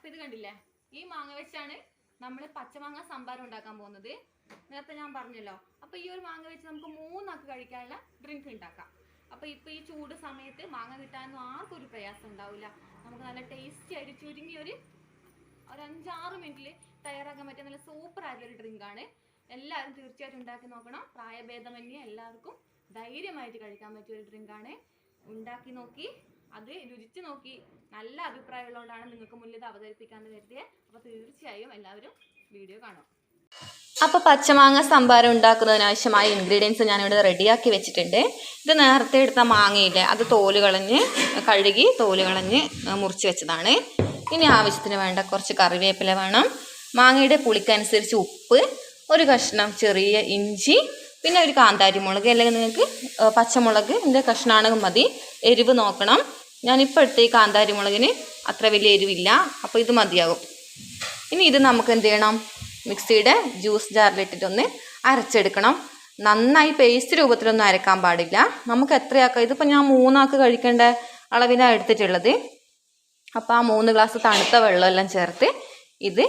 അപ്പോൾ ഇത് കണ്ടില്ലേ, ഈ മാങ്ങ വെച്ചാണ് നമ്മൾ പച്ചമാങ്ങ സംഭാരം ഉണ്ടാക്കാൻ പോകുന്നത്. നേരത്തെ ഞാൻ പറഞ്ഞല്ലോ. അപ്പോൾ ഈ ഒരു മാങ്ങ വെച്ച് നമുക്ക് 3 ആൾക്ക് കഴിക്കാനുള്ള ഡ്രിങ്ക് ഉണ്ടാക്കാം. അപ്പോൾ ഇപ്പോൾ ഈ ചൂട് സമയത്ത് മാങ്ങ കിട്ടാനൊന്നും ആർക്കും ഒരു പ്രയാസം ഉണ്ടാവില്ല. നമുക്ക് നല്ല ടേസ്റ്റി ആയിട്ട് ചുരുങ്ങി ഒരു 5-6 മിനിറ്റിൽ തയ്യാറാക്കാൻ പറ്റിയ നല്ല സൂപ്പർ ആയിട്ടുള്ളൊരു ഡ്രിങ്കാണ്. എല്ലാവരും തീർച്ചയായിട്ടും ഉണ്ടാക്കി നോക്കണം. പ്രായഭേദമന്യേ എല്ലാവർക്കും ധൈര്യമായിട്ട് കഴിക്കാൻ പറ്റിയ ഒരു ഡ്രിങ്കാണ്. ഉണ്ടാക്കി നോക്കി അത് രുചിച്ച് നോക്കി നല്ല അഭിപ്രായമുള്ളതുകൊണ്ടാണ് നിങ്ങൾക്ക് മുന്നിൽ ഇത് അവതരിപ്പിക്കാമെന്ന് കരുതിയത്. അപ്പോൾ തീർച്ചയായും എല്ലാവരും വീഡിയോ കാണും. അപ്പോൾ പച്ചമാങ്ങ സംഭാരം ഉണ്ടാക്കുന്നതിനാവശ്യമായ ഇൻഗ്രീഡിയൻസ് ഞാനിവിടെ റെഡിയാക്കി വെച്ചിട്ടുണ്ട്. ഇത് നേരത്തെ എടുത്ത മാങ്ങയില്ലേ, അത് കഴുകി തോല് കളഞ്ഞ് മുറിച്ച് വെച്ചതാണ്. ഇനി ആവശ്യത്തിന് വേണ്ട കുറച്ച് കറിവേപ്പില വേണം, മാങ്ങയുടെ പുളിക്കനുസരിച്ച് ഉപ്പ്, ഒരു കഷ്ണം ചെറിയ ഇഞ്ചി, പിന്നെ ഒരു കാന്താരി മുളക് അല്ലെങ്കിൽ നിങ്ങൾക്ക് പച്ചമുളകിൻ്റെ കഷ്ണമാണെങ്കിൽ മതി. എരിവ് നോക്കണം. ഞാനിപ്പോൾ എടുത്ത ഈ കാന്താരി മുളകിന് അത്ര വലിയ എരിവില്ല, അപ്പോൾ ഇത് മതിയാകും. ഇനി ഇത് നമുക്ക് എന്ത് ചെയ്യണം, മിക്സിയുടെ ജ്യൂസ് ജാറിലിട്ടിട്ടൊന്ന് അരച്ചെടുക്കണം. നന്നായി പേസ്റ്റ് രൂപത്തിലൊന്നും അരക്കാൻ പാടില്ല. നമുക്ക് എത്രയാക്കാം, ഇതിപ്പോൾ ഞാൻ 3 ആൾക്ക് കഴിക്കേണ്ട അളവിനാണ് എടുത്തിട്ടുള്ളത്. അപ്പോൾ ആ 3 ഗ്ലാസ് തണുത്ത വെള്ളമെല്ലാം ചേർത്ത് ഇത്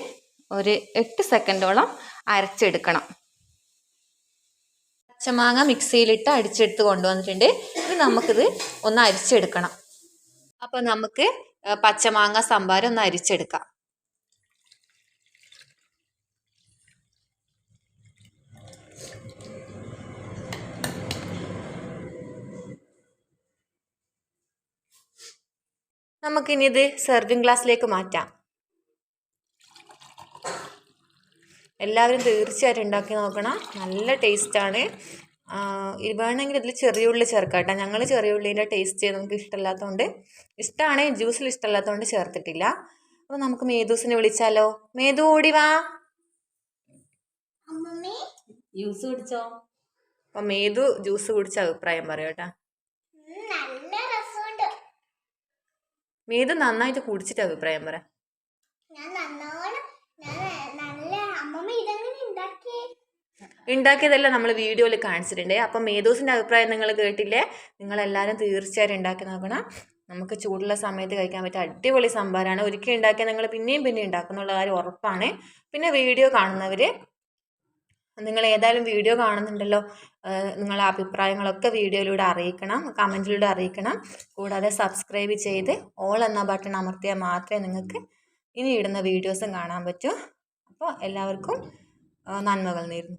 ഒരു 8 സെക്കൻഡോളം അരച്ചെടുക്കണം. പച്ചമാങ്ങ മിക്സിയിലിട്ട് അടിച്ചെടുത്ത് കൊണ്ടുവന്നിട്ടുണ്ട്. ഇനി നമുക്കിത് ഒന്ന് അരിച്ചെടുക്കണം. അപ്പോൾ നമുക്ക് പച്ചമാങ്ങ സംഭാരം ഒന്ന് അരിച്ചെടുക്കാം. നമുക്കിനി ഇത് സെർവിങ് ഗ്ലാസ്സിലേക്ക് മാറ്റാം. എല്ലാവരും തീർച്ചയായിട്ടും ഉണ്ടാക്കി നോക്കണം. നല്ല ടേസ്റ്റാണ്. വേണമെങ്കിൽ ഇതിൽ ചെറിയ ഉള്ളി ചേർക്കാം കേട്ടോ. ഞങ്ങൾ ചെറിയ ഉള്ളീൻ്റെ ടേസ്റ്റ് നമുക്ക് ഇഷ്ടമില്ലാത്തതുകൊണ്ട്, ഇഷ്ടമാണ്, ജ്യൂസിൽ ഇഷ്ടമില്ലാത്തതുകൊണ്ട് ചേർത്തിട്ടില്ല. അപ്പോൾ നമുക്ക് മേധൂസിനെ വിളിച്ചാലോ. മേധു ഓടി വാ, ജ്യൂസ് കുടിച്ചോ. അപ്പം മേധു ജ്യൂസ് കുടിച്ച അഭിപ്രായം പറയോ കേട്ടോ. മേധു നന്നായിട്ട് കുടിച്ചിട്ട് അഭിപ്രായം പറ. ഉണ്ടാക്കിയതെല്ലാം നമ്മൾ വീഡിയോയിൽ കാണിച്ചിട്ടുണ്ട്. അപ്പം മേധൂസിൻ്റെ അഭിപ്രായം നിങ്ങൾ കേട്ടില്ലേ. നിങ്ങളെല്ലാവരും തീർച്ചയായും ഉണ്ടാക്കി നോക്കണം. നമുക്ക് ചൂടുള്ള സമയത്ത് കഴിക്കാൻ പറ്റിയ അടിപൊളി സംഭാരമാണ്. ഒരിക്കൽ ഉണ്ടാക്കിയാൽ നിങ്ങൾ പിന്നെയും ഉണ്ടാക്കുന്നുള്ള കാര്യം ഉറപ്പാണ്. പിന്നെ വീഡിയോ കാണുന്നവർ, നിങ്ങൾ ഏതായാലും വീഡിയോ കാണുന്നുണ്ടല്ലോ, നിങ്ങളെ അഭിപ്രായങ്ങളൊക്കെ വീഡിയോയിലൂടെ അറിയിക്കണം, കമൻറ്റിലൂടെ അറിയിക്കണം. കൂടാതെ സബ്സ്ക്രൈബ് ചെയ്ത് ഓൾ എന്ന ബട്ടൺ അമർത്തിയാൽ മാത്രമേ നിങ്ങൾക്ക് ഇനി ഇടുന്ന വീഡിയോസും കാണാൻ പറ്റൂ. അപ്പോൾ എല്ലാവർക്കും നന്മകൾ നേരുന്നു.